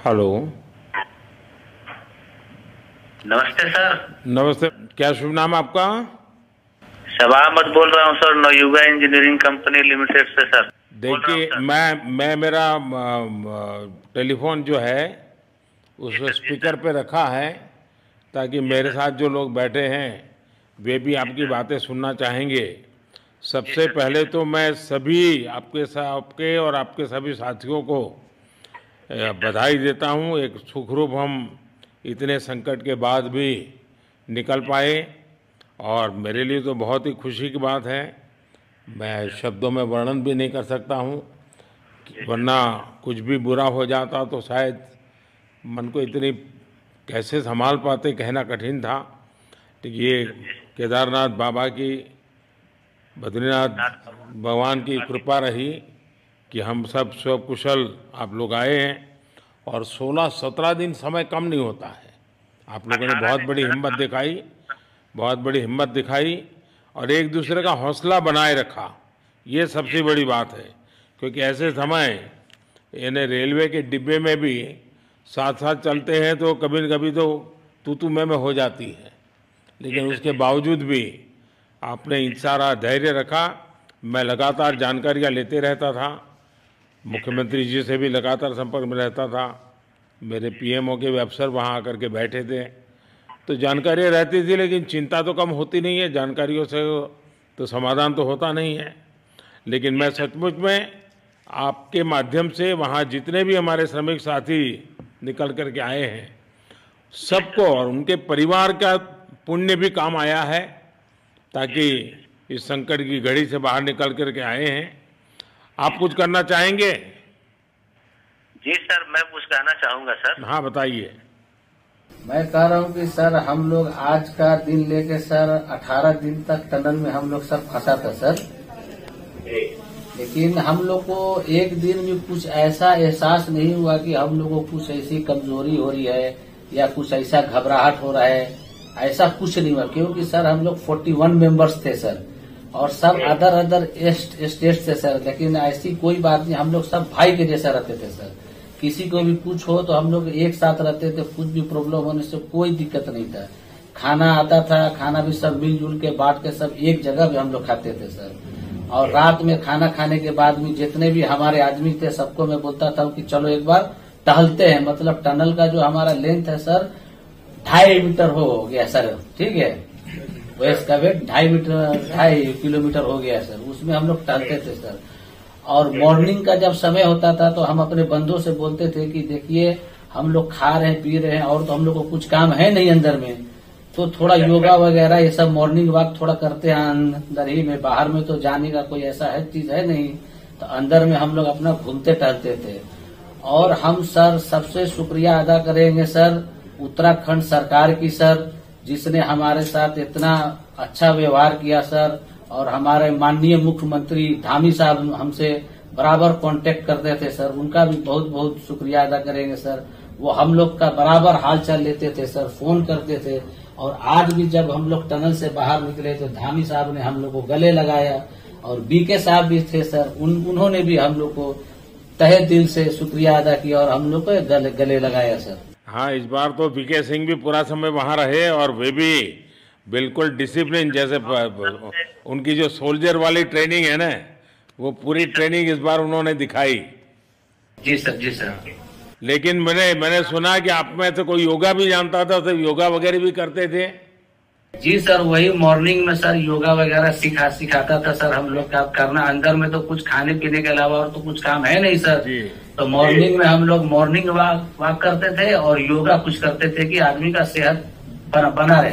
Hello. नमस्ते sir. नमस्ते। क्या शुभ नाम आपका? शबा अहमद बोल रहा हूँ sir, Navayuga engineering company limited से सर। देखिए, मैं मेरा टेलीफोन जो है उस स्पीकर पे रखा है ताकि मेरे साथ जो लोग बैठे हैं वे भी आपकी बातें सुनना चाहेंगे। सबसे पहले तो मैं सभी आपके और आपके सभी साथियों को बधाई देता हूँ। एक सुखरूप हम इतने संकट के बाद भी निकल पाए और मेरे लिए तो बहुत ही खुशी की बात है। मैं शब्दों में वर्णन भी नहीं कर सकता हूँ, वरना कुछ भी बुरा हो जाता तो शायद मन को इतनी कैसे संभाल पाते कहना कठिन था। तो ये केदारनाथ बाबा की, बद्रीनाथ भगवान की कृपा रही कि हम सब कुशल आप लोग आए हैं। और 16-17 दिन समय कम नहीं होता है। आप लोगों ने बहुत बड़ी हिम्मत दिखाई और एक दूसरे का हौसला बनाए रखा। ये सबसे बड़ी बात है, क्योंकि ऐसे समय यानी रेलवे के डिब्बे में भी साथ साथ चलते हैं तो कभी न कभी तो तू मैं हो जाती है, लेकिन उसके बावजूद भी आपने सारा धैर्य रखा। मैं लगातार जानकारियाँ लेते रहता था, मुख्यमंत्री जी से भी लगातार संपर्क में रहता था, मेरे पीएमओ के भी अफसर वहाँ आकर के बैठे थे, तो जानकारियाँ रहती थी, लेकिन चिंता तो कम होती नहीं है। जानकारियों से तो समाधान तो होता नहीं है। लेकिन मैं सचमुच में आपके माध्यम से वहाँ जितने भी हमारे श्रमिक साथी निकल कर के आए हैं सबको और उनके परिवार का पुण्य भी काम आया है, ताकि इस संकट की घड़ी से बाहर निकल कर के आए हैं। आप कुछ करना चाहेंगे? जी सर, मैं कुछ कहना चाहूँगा सर। हाँ, बताइए। मैं कह रहा हूँ कि सर हम लोग आज का दिन लेके सर 18 दिन तक टनल में हम लोग सब फंसा था सर, लेकिन हम लोग को एक दिन भी कुछ ऐसा एहसास नहीं हुआ कि हम लोगों को कुछ ऐसी कमजोरी हो रही है या कुछ ऐसा घबराहट हो रहा है। ऐसा कुछ नहीं हुआ, क्योंकि सर हम लोग 41 मेंबर्स थे सर, और सब अदर स्टेट से सर, लेकिन ऐसी कोई बात नहीं। हम लोग सब भाई के जैसा रहते थे सर। किसी को भी कुछ हो तो हम लोग एक साथ रहते थे, कुछ भी प्रॉब्लम होने से कोई दिक्कत नहीं था। खाना आता था, खाना भी सब मिलजुल के बांट के सब एक जगह भी हम लोग खाते थे सर। और रात में खाना खाने के बाद भी जितने भी हमारे आदमी थे सबको मैं बोलता था कि चलो एक बार टहलते हैं। मतलब टनल का जो हमारा लेंथ है सर 2.5 मीटर हो गया सर, ठीक है, वेस्ट का वेट 2.5 किलोमीटर हो गया सर। उसमें हम लोग टहलते थे सर। और मॉर्निंग का जब समय होता था तो हम अपने बंधुओं से बोलते थे कि देखिए हम लोग खा रहे हैं पी रहे हैं और तो हम लोग को कुछ काम है नहीं अंदर में, तो थोड़ा योगा वगैरह ये सब मॉर्निंग वॉक थोड़ा करते हैं अंदर ही में। बाहर में तो जाने का कोई ऐसा है चीज है नहीं, तो अंदर में हम लोग अपना घूमते टहलते थे। और हम सर सबसे शुक्रिया अदा करेंगे सर उत्तराखंड सरकार की सर, जिसने हमारे साथ इतना अच्छा व्यवहार किया सर। और हमारे माननीय मुख्यमंत्री धामी साहब हमसे बराबर कांटेक्ट करते थे सर, उनका भी बहुत बहुत शुक्रिया अदा करेंगे सर। वो हम लोग का बराबर हाल चाल लेते थे सर, फोन करते थे। और आज भी जब हम लोग टनल से बाहर निकले तो धामी साहब ने हम लोग को गले लगाया, और बीके साहब भी थे सर, उन्होंने भी हम लोग को तहे दिल से शुक्रिया अदा किया और हम लोग को गले लगाया सर। हाँ, इस बार तो बीके सिंह भी पूरा समय वहाँ रहे और वे भी बिल्कुल डिसिप्लिन, जैसे उनकी जो सोल्जर वाली ट्रेनिंग है ना, वो पूरी ट्रेनिंग इस बार उन्होंने दिखाई। जी सर, जी सर। लेकिन मैंने सुना कि आप में तो कोई योगा भी जानता था, तो योगा वगैरह भी करते थे? जी सर, वही मॉर्निंग में सर योगा वगैरह सिखाता था सर हम लोग का करना। अंदर में तो कुछ खाने पीने के अलावा और तो कुछ काम है नहीं सर जी। तो मॉर्निंग में हम लोग मॉर्निंग वॉक करते थे और योगा कुछ करते थे कि आदमी का सेहत बना रहे।